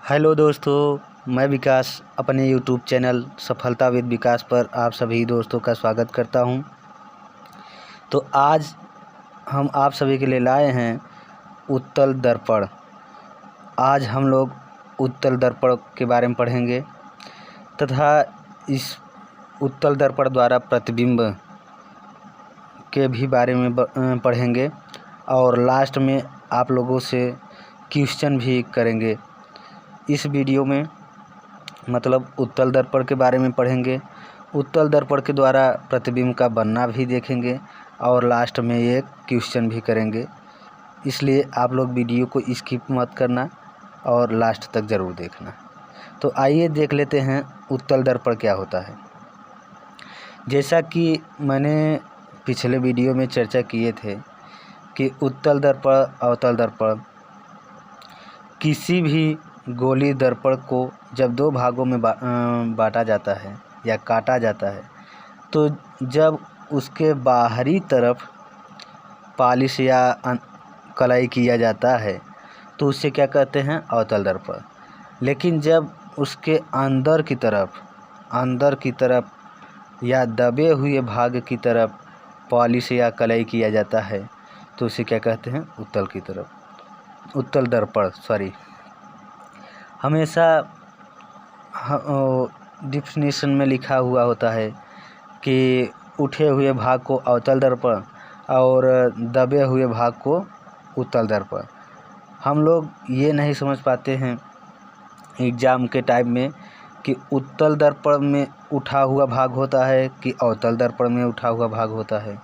Hello दोस्तों, मैं विकास अपने यूट्यूब चैनल सफलता विद विकास पर आप सभी दोस्तों का स्वागत करता हूं। तो आज हम आप सभी के लिए लाए हैं उत्तल दर्पण। आज हम लोग उत्तल दर्पण के बारे में पढ़ेंगे तथा इस उत्तल दर्पण द्वारा प्रतिबिंब के भी बारे में पढ़ेंगे और लास्ट में आप लोगों से क्वेश्चन भी करेंगे। इस वीडियो में मतलब उत्तल दर्पण के बारे में पढ़ेंगे, उत्तल दर्पण के द्वारा प्रतिबिंब का बनना भी देखेंगे और लास्ट में एक क्वेश्चन भी करेंगे। इसलिए आप लोग वीडियो को स्किप मत करना और लास्ट तक ज़रूर देखना। तो आइए देख लेते हैं उत्तल दर्पण क्या होता है। जैसा कि मैंने पिछले वीडियो में चर्चा किए थे कि उत्तल दर्पण अवतल दर्पण किसी भी गोली दर्पण को जब दो भागों में बांटा जाता है या काटा जाता है तो जब उसके बाहरी तरफ पॉलिश या कलाई किया जाता है तो उसे क्या कहते हैं, अवतल दर्पण। लेकिन जब उसके अंदर की तरफ या दबे हुए भाग की तरफ पॉलिश या कलाई किया जाता है तो उसे क्या कहते हैं, उत्तल दर्पण। हमेशा डिफिनीशन में लिखा हुआ होता है कि उठे हुए भाग को अवतल दर्पण और दबे हुए भाग को उत्तल दर्पण। हम लोग ये नहीं समझ पाते हैं एग्ज़ाम के टाइम में कि उत्तल दर्पण में उठा हुआ भाग होता है कि अवतल दर्पण में उठा हुआ भाग होता है,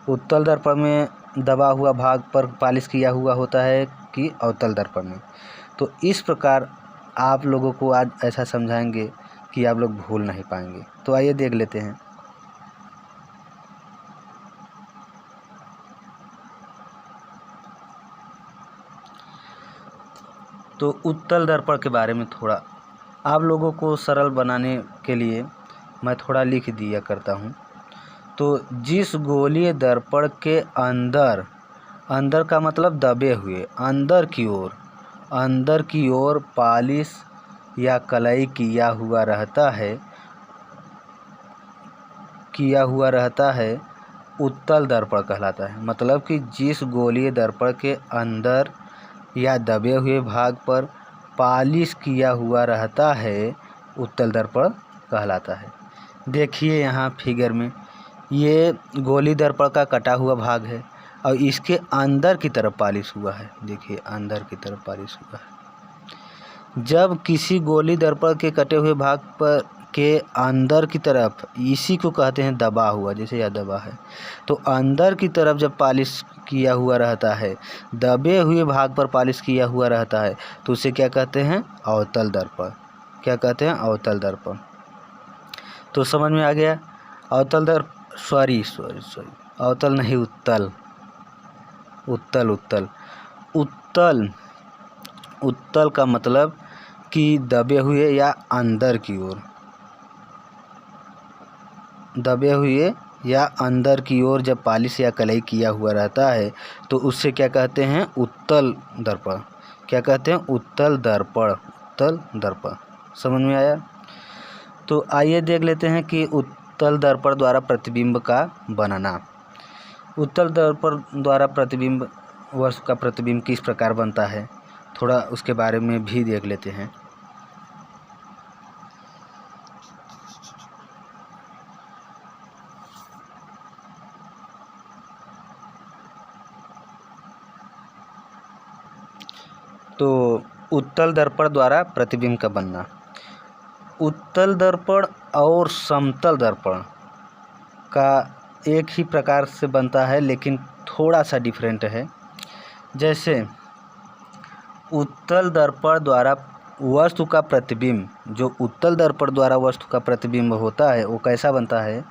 उत्तल दर्पण में दबा हुआ भाग पर पॉलिश किया हुआ होता है कि अवतल दर्पण में। तो इस प्रकार आप लोगों को आज ऐसा समझाएंगे कि आप लोग भूल नहीं पाएंगे। तो आइए देख लेते हैं। तो उत्तल दर्पण के बारे में थोड़ा आप लोगों को सरल बनाने के लिए मैं थोड़ा लिख दिया करता हूँ। तो जिस गोलीय दर्पण के अंदर का मतलब दबे हुए अंदर की ओर पॉलिश या कलाई किया हुआ रहता है उत्तल दर्पण कहलाता है। मतलब कि जिस गोलीय दर्पण के अंदर या दबे हुए भाग पर पॉलिश किया हुआ रहता है उत्तल दर्पण कहलाता है। देखिए यहाँ फिगर में ये गोली दर्पण का कटा हुआ भाग है और इसके अंदर की तरफ पॉलिश हुआ है। देखिए अंदर की तरफ पॉलिश हुआ है। जब किसी गोली दर्पण के कटे हुए भाग पर के अंदर की तरफ, इसी को कहते हैं दबा हुआ, जैसे यह दबा है, तो अंदर की तरफ जब पॉलिश किया हुआ रहता है, दबे हुए भाग पर पॉलिश किया हुआ रहता है तो उसे क्या कहते हैं, अवतल दर्पण। क्या कहते हैं, अवतल दर्पण। तो समझ में आ गया। अवतल अवतल नहीं, उत्तल का मतलब कि दबे हुए या अंदर की ओर जब पॉलिश या कलाई किया हुआ रहता है तो उससे क्या कहते हैं, उत्तल दर्पण। क्या कहते हैं, उत्तल दर्पण। समझ में आया। तो आइए देख लेते हैं कि उत्तल दर्पण द्वारा प्रतिबिंब का बनना। उत्तल दर्पण द्वारा प्रतिबिंब वस्तु का प्रतिबिंब किस प्रकार बनता है, थोड़ा उसके बारे में भी देख लेते हैं। तो उत्तल दर्पण द्वारा प्रतिबिंब का बनना। उत्तल दर्पण और समतल दर्पण का एक ही प्रकार से बनता है लेकिन थोड़ा सा डिफरेंट है। जैसे उत्तल दर्पण द्वारा वस्तु का प्रतिबिंब, जो उत्तल दर्पण द्वारा वस्तु का प्रतिबिंब होता है वो कैसा बनता है,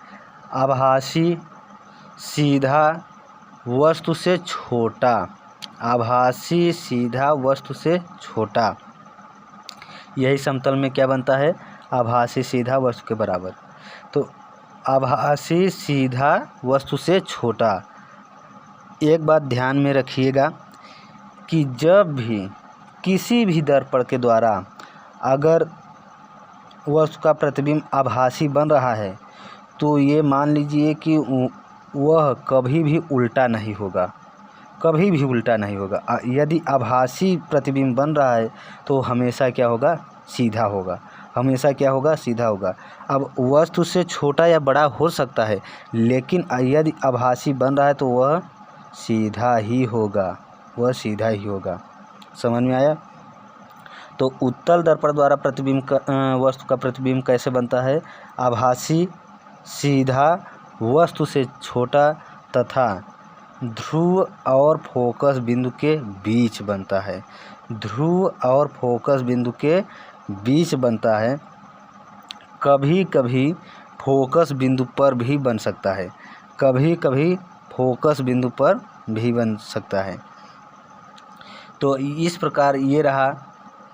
आभासी सीधा वस्तु से छोटा। यही समतल में क्या बनता है, आभासी सीधा वस्तु के बराबर। तो आभासी सीधा वस्तु से छोटा। एक बात ध्यान में रखिएगा कि जब भी किसी भी दर्पण के द्वारा अगर वस्तु का प्रतिबिंब आभासी बन रहा है तो ये मान लीजिए कि वह कभी भी उल्टा नहीं होगा, कभी भी उल्टा नहीं होगा। यदि आभासी प्रतिबिंब बन रहा है तो हमेशा क्या होगा, सीधा होगा, हमेशा क्या होगा, सीधा होगा। अब वस्तु से छोटा या बड़ा हो सकता है, लेकिन यदि आभासी बन रहा है तो वह सीधा ही होगा, वह सीधा ही होगा। समझ में आया? तो उत्तल दर्पण द्वारा प्रतिबिंब का वस्तु का प्रतिबिंब कैसे बनता है? आभासी, सीधा, वस्तु से छोटा तथा ध्रुव और फोकस बिंदु के बीच बनता है। ध्रुव और फोकस बिंदु के बीच बनता है। कभी कभी फोकस बिंदु पर भी बन सकता है, कभी कभी फोकस बिंदु पर भी बन सकता है। तो इस प्रकार ये रहा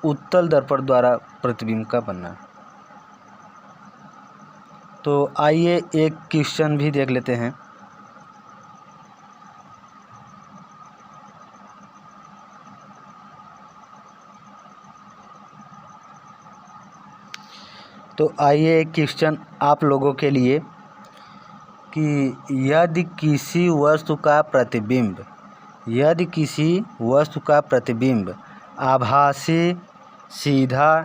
उत्तल दर्पण द्वारा प्रतिबिंब का बनना। तो आइए एक क्वेश्चन भी देख लेते हैं। तो आइए एक क्वेश्चन आप लोगों के लिए कि यदि किसी वस्तु का प्रतिबिंब आभासी, सीधा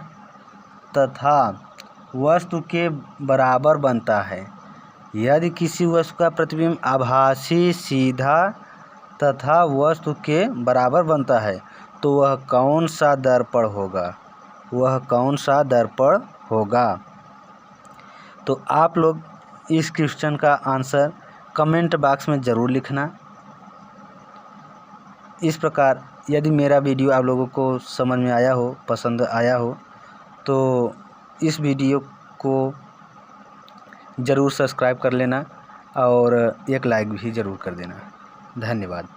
तथा वस्तु के बराबर बनता है, यदि किसी वस्तु का प्रतिबिंब आभासी, सीधा तथा वस्तु के बराबर बनता है तो वह कौन सा दर्पण होगा, वह कौन सा दर्पण होगा? तो आप लोग इस क्वेश्चन का आंसर कमेंट बॉक्स में ज़रूर लिखना। इस प्रकार यदि मेरा वीडियो आप लोगों को समझ में आया हो, पसंद आया हो, तो इस वीडियो को ज़रूर सब्सक्राइब कर लेना और एक लाइक भी ज़रूर कर देना। धन्यवाद।